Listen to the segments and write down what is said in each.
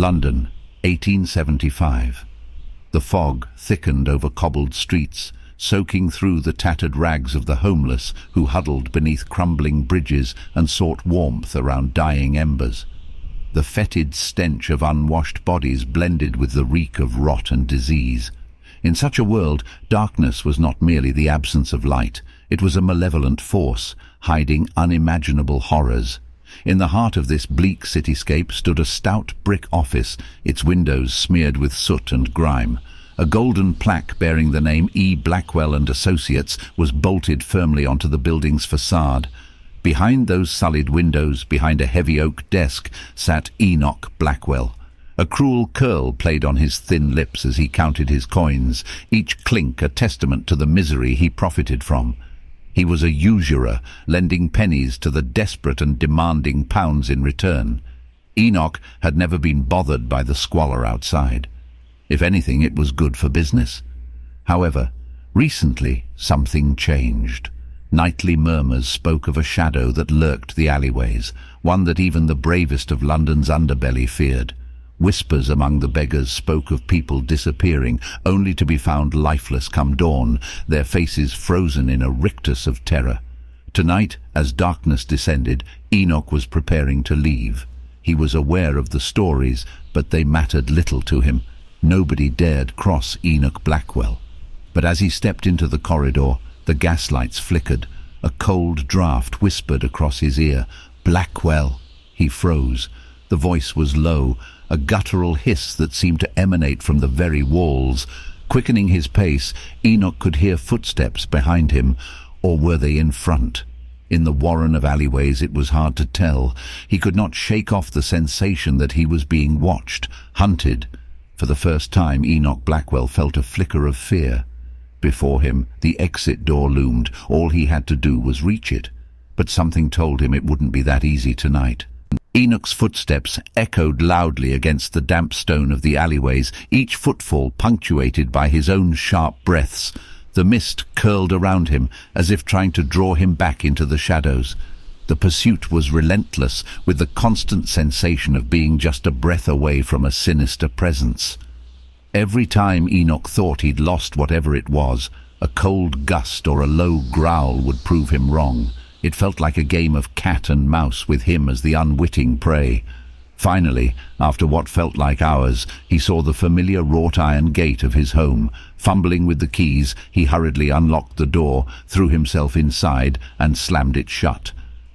London, 1875. The fog thickened over cobbled streets, soaking through the tattered rags of the homeless who huddled beneath crumbling bridges and sought warmth around dying embers. The fetid stench of unwashed bodies blended with the reek of rot and disease. In such a world, darkness was not merely the absence of light, it was a malevolent force, hiding unimaginable horrors. In the heart of this bleak cityscape stood a stout brick office, its windows smeared with soot and grime. A golden plaque bearing the name E. Blackwell and Associates was bolted firmly onto the building's facade. Behind those sullied windows, behind a heavy oak desk, sat Enoch Blackwell. A cruel curl played on his thin lips as he counted his coins, each clink a testament to the misery he profited from. He was a usurer, lending pennies to the desperate and demanding pounds in return. Enoch had never been bothered by the squalor outside. If anything, it was good for business. However, recently something changed. Nightly murmurs spoke of a shadow that lurked the alleyways, one that even the bravest of London's underbelly feared. Whispers among the beggars spoke of people disappearing, only to be found lifeless come dawn, their faces frozen in a rictus of terror. Tonight, as darkness descended, Enoch was preparing to leave. He was aware of the stories, but they mattered little to him. Nobody dared cross Enoch Blackwell. But as he stepped into the corridor, the gaslights flickered. A cold draught whispered across his ear, "Blackwell." He froze. The voice was low, a guttural hiss that seemed to emanate from the very walls. Quickening his pace, Enoch could hear footsteps behind him, or were they in front? In the warren of alleyways it was hard to tell. He could not shake off the sensation that he was being watched, hunted. For the first time, Enoch Blackwell felt a flicker of fear. Before him, the exit door loomed. All he had to do was reach it. But something told him it wouldn't be that easy tonight. Enoch's footsteps echoed loudly against the damp stone of the alleyways, each footfall punctuated by his own sharp breaths. The mist curled around him, as if trying to draw him back into the shadows. The pursuit was relentless, with the constant sensation of being just a breath away from a sinister presence. Every time Enoch thought he'd lost whatever it was, a cold gust or a low growl would prove him wrong. It felt like a game of cat and mouse with him as the unwitting prey. Finally, after what felt like hours, he saw the familiar wrought-iron gate of his home. Fumbling with the keys, he hurriedly unlocked the door, threw himself inside, and slammed it shut.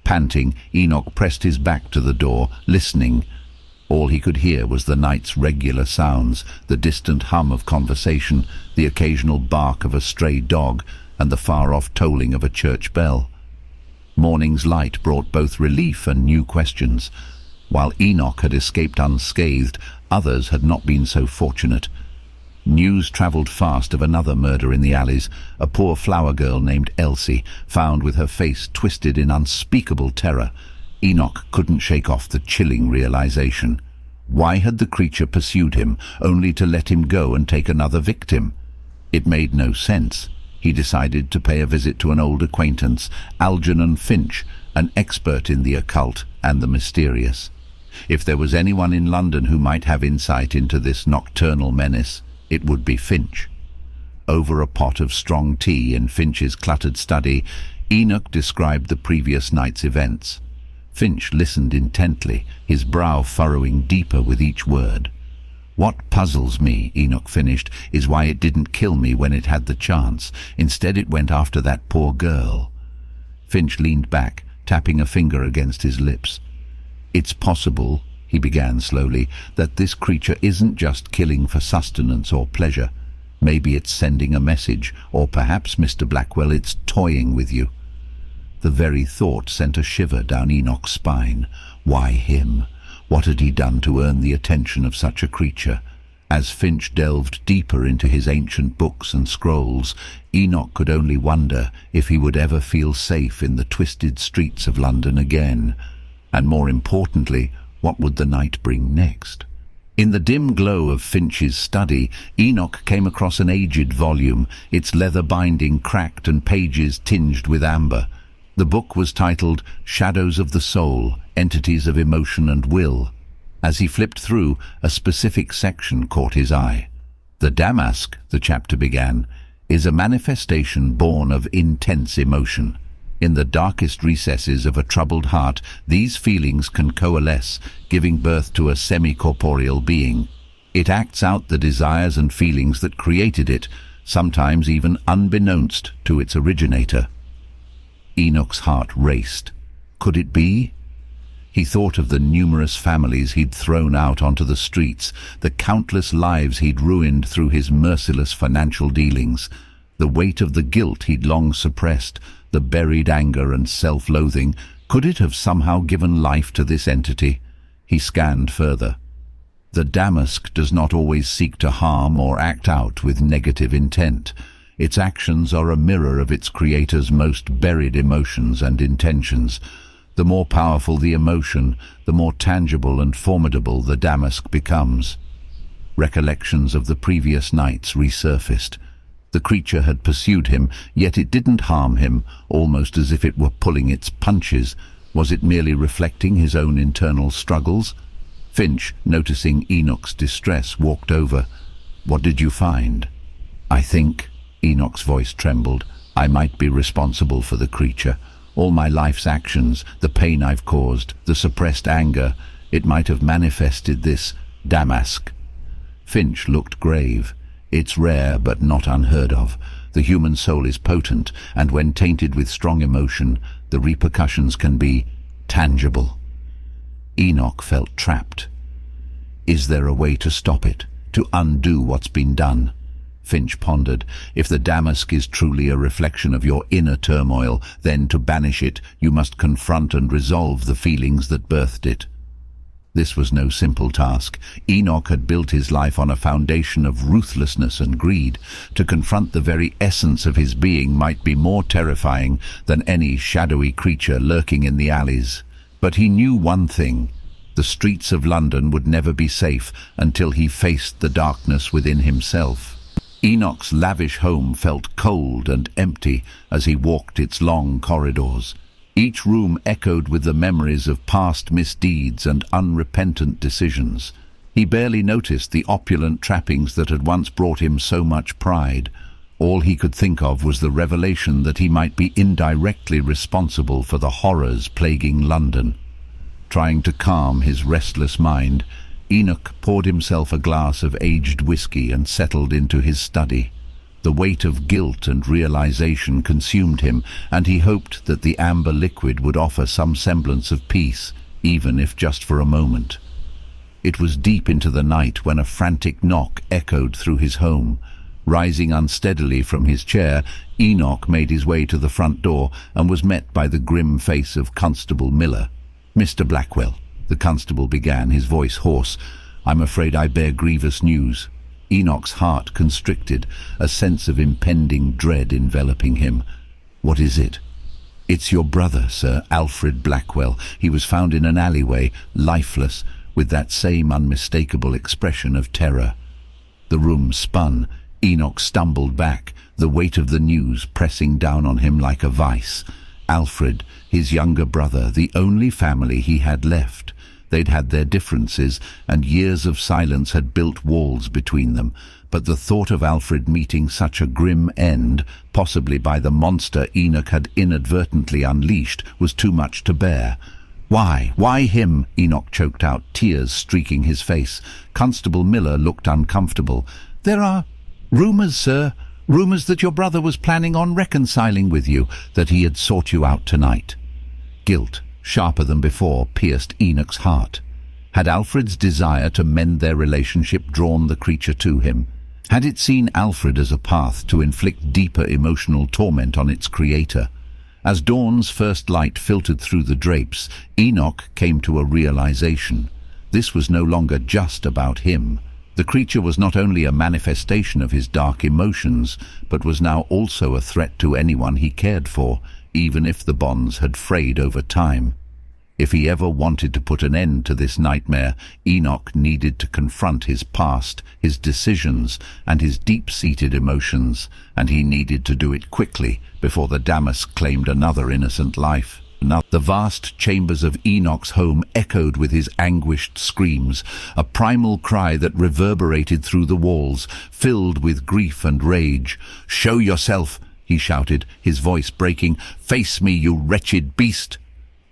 Panting, Enoch pressed his back to the door, listening. All he could hear was the night's regular sounds, the distant hum of conversation, the occasional bark of a stray dog, and the far-off tolling of a church bell. Morning's light brought both relief and new questions. While Enoch had escaped unscathed, others had not been so fortunate. News travelled fast of another murder in the alleys, a poor flower girl named Elsie, found with her face twisted in unspeakable terror. Enoch couldn't shake off the chilling realization. Why had the creature pursued him, only to let him go and take another victim? It made no sense. He decided to pay a visit to an old acquaintance, Algernon Finch, an expert in the occult and the mysterious. If there was anyone in London who might have insight into this nocturnal menace, it would be Finch. Over a pot of strong tea in Finch's cluttered study, Enoch described the previous night's events. Finch listened intently, his brow furrowing deeper with each word. "What puzzles me," Enoch finished, "is why it didn't kill me when it had the chance. Instead it went after that poor girl." Finch leaned back, tapping a finger against his lips. "It's possible," he began slowly, "that this creature isn't just killing for sustenance or pleasure. Maybe it's sending a message, or perhaps, Mr. Blackwell, it's toying with you." The very thought sent a shiver down Enoch's spine. Why him? What had he done to earn the attention of such a creature? As Finch delved deeper into his ancient books and scrolls, Enoch could only wonder if he would ever feel safe in the twisted streets of London again. And more importantly, what would the night bring next? In the dim glow of Finch's study, Enoch came across an aged volume, its leather binding cracked and pages tinged with amber. The book was titled Shadows of the Soul, Entities of Emotion and Will. As he flipped through, a specific section caught his eye. The damask, the chapter began, is a manifestation born of intense emotion. In the darkest recesses of a troubled heart, these feelings can coalesce, giving birth to a semi-corporeal being. It acts out the desires and feelings that created it, sometimes even unbeknownst to its originator. Enoch's heart raced. Could it be? He thought of the numerous families he'd thrown out onto the streets, the countless lives he'd ruined through his merciless financial dealings, the weight of the guilt he'd long suppressed, the buried anger and self-loathing. Could it have somehow given life to this entity? He scanned further. The damask does not always seek to harm or act out with negative intent. Its actions are a mirror of its creator's most buried emotions and intentions. The more powerful the emotion, the more tangible and formidable the damask becomes. Recollections of the previous nights resurfaced. The creature had pursued him, yet it didn't harm him, almost as if it were pulling its punches. Was it merely reflecting his own internal struggles? Finch, noticing Enoch's distress, walked over. "What did you find?" "I think," Enoch's voice trembled, "I might be responsible for the creature. All my life's actions, the pain I've caused, the suppressed anger, it might have manifested this damask." Finch looked grave. It's rare, but not unheard of. The human soul is potent, and when tainted with strong emotion, the repercussions can be tangible. Enoch felt trapped. Is there a way to stop it, to undo what's been done? Finch pondered. If the damask is truly a reflection of your inner turmoil, then to banish it, you must confront and resolve the feelings that birthed it. This was no simple task. Enoch had built his life on a foundation of ruthlessness and greed. To confront the very essence of his being might be more terrifying than any shadowy creature lurking in the alleys. But he knew one thing. The streets of London would never be safe until he faced the darkness within himself. Enoch's lavish home felt cold and empty as he walked its long corridors. Each room echoed with the memories of past misdeeds and unrepentant decisions. He barely noticed the opulent trappings that had once brought him so much pride. All he could think of was the revelation that he might be indirectly responsible for the horrors plaguing London. Trying to calm his restless mind, Enoch poured himself a glass of aged whiskey and settled into his study. The weight of guilt and realization consumed him, and he hoped that the amber liquid would offer some semblance of peace, even if just for a moment. It was deep into the night when a frantic knock echoed through his home. Rising unsteadily from his chair, Enoch made his way to the front door and was met by the grim face of Constable Miller. "Mr. Blackwell," the constable began, his voice hoarse, "I'm afraid I bear grievous news." Enoch's heart constricted, a sense of impending dread enveloping him. "What is it?" "It's your brother, Sir Alfred Blackwell. He was found in an alleyway, lifeless, with that same unmistakable expression of terror." The room spun. Enoch stumbled back, the weight of the news pressing down on him like a vice. Alfred, his younger brother, the only family he had left. They'd had their differences, and years of silence had built walls between them, but the thought of Alfred meeting such a grim end, possibly by the monster Enoch had inadvertently unleashed, was too much to bear. "Why? Why him?" Enoch choked out, tears streaking his face. Constable Miller looked uncomfortable. "There are rumours, sir. Rumours that your brother was planning on reconciling with you, that he had sought you out tonight." Guilt, sharper than before, pierced Enoch's heart. Had Alfred's desire to mend their relationship drawn the creature to him? Had it seen Alfred as a path to inflict deeper emotional torment on its creator? As dawn's first light filtered through the drapes, Enoch came to a realization. This was no longer just about him. The creature was not only a manifestation of his dark emotions, but was now also a threat to anyone he cared for, even if the bonds had frayed over time. If he ever wanted to put an end to this nightmare, Enoch needed to confront his past, his decisions, and his deep-seated emotions, and he needed to do it quickly before the damask claimed another innocent life. Now the vast chambers of Enoch's home echoed with his anguished screams, a primal cry that reverberated through the walls, filled with grief and rage. "Show yourself!" he shouted, his voice breaking. "Face me, you wretched beast!"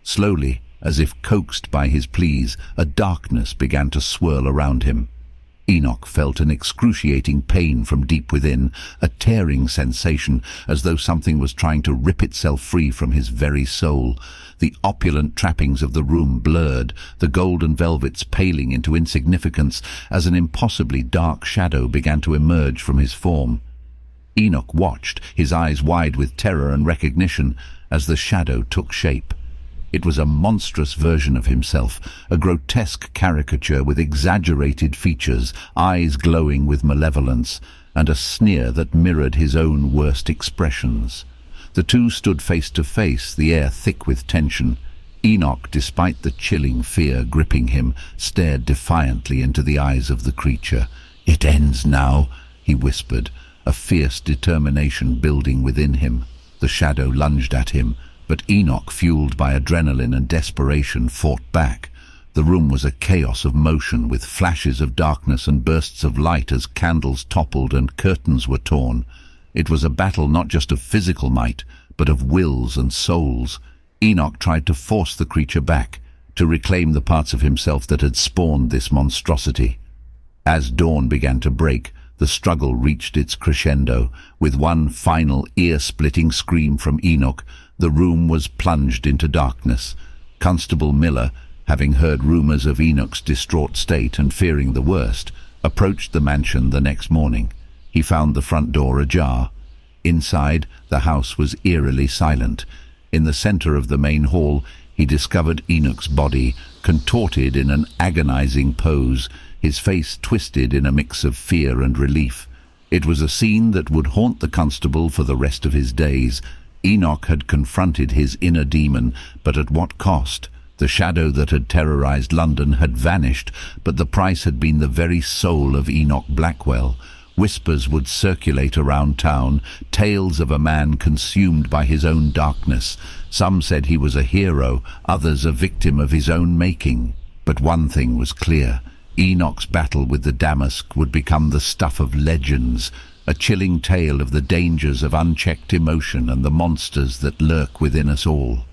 Slowly, as if coaxed by his pleas, a darkness began to swirl around him. Enoch felt an excruciating pain from deep within, a tearing sensation, as though something was trying to rip itself free from his very soul. The opulent trappings of the room blurred, the golden velvets paling into insignificance, as an impossibly dark shadow began to emerge from his form. Enoch watched, his eyes wide with terror and recognition, as the shadow took shape. It was a monstrous version of himself, a grotesque caricature with exaggerated features, eyes glowing with malevolence, and a sneer that mirrored his own worst expressions. The two stood face to face, the air thick with tension. Enoch, despite the chilling fear gripping him, stared defiantly into the eyes of the creature. "It ends now," he whispered, a fierce determination building within him. The shadow lunged at him, but Enoch, fueled by adrenaline and desperation, fought back. The room was a chaos of motion, with flashes of darkness and bursts of light as candles toppled and curtains were torn. It was a battle not just of physical might, but of wills and souls. Enoch tried to force the creature back, to reclaim the parts of himself that had spawned this monstrosity. As dawn began to break, the struggle reached its crescendo. With one final ear-splitting scream from Enoch, the room was plunged into darkness. Constable Miller, having heard rumors of Enoch's distraught state and fearing the worst, approached the mansion the next morning. He found the front door ajar. Inside, the house was eerily silent. In the center of the main hall, he discovered Enoch's body, contorted in an agonizing pose, his face twisted in a mix of fear and relief. It was a scene that would haunt the constable for the rest of his days. Enoch had confronted his inner demon, but at what cost? The shadow that had terrorized London had vanished, but the price had been the very soul of Enoch Blackwell. Whispers would circulate around town, tales of a man consumed by his own darkness. Some said he was a hero, others a victim of his own making. But one thing was clear: Enoch's battle with the damask would become the stuff of legends, a chilling tale of the dangers of unchecked emotion and the monsters that lurk within us all.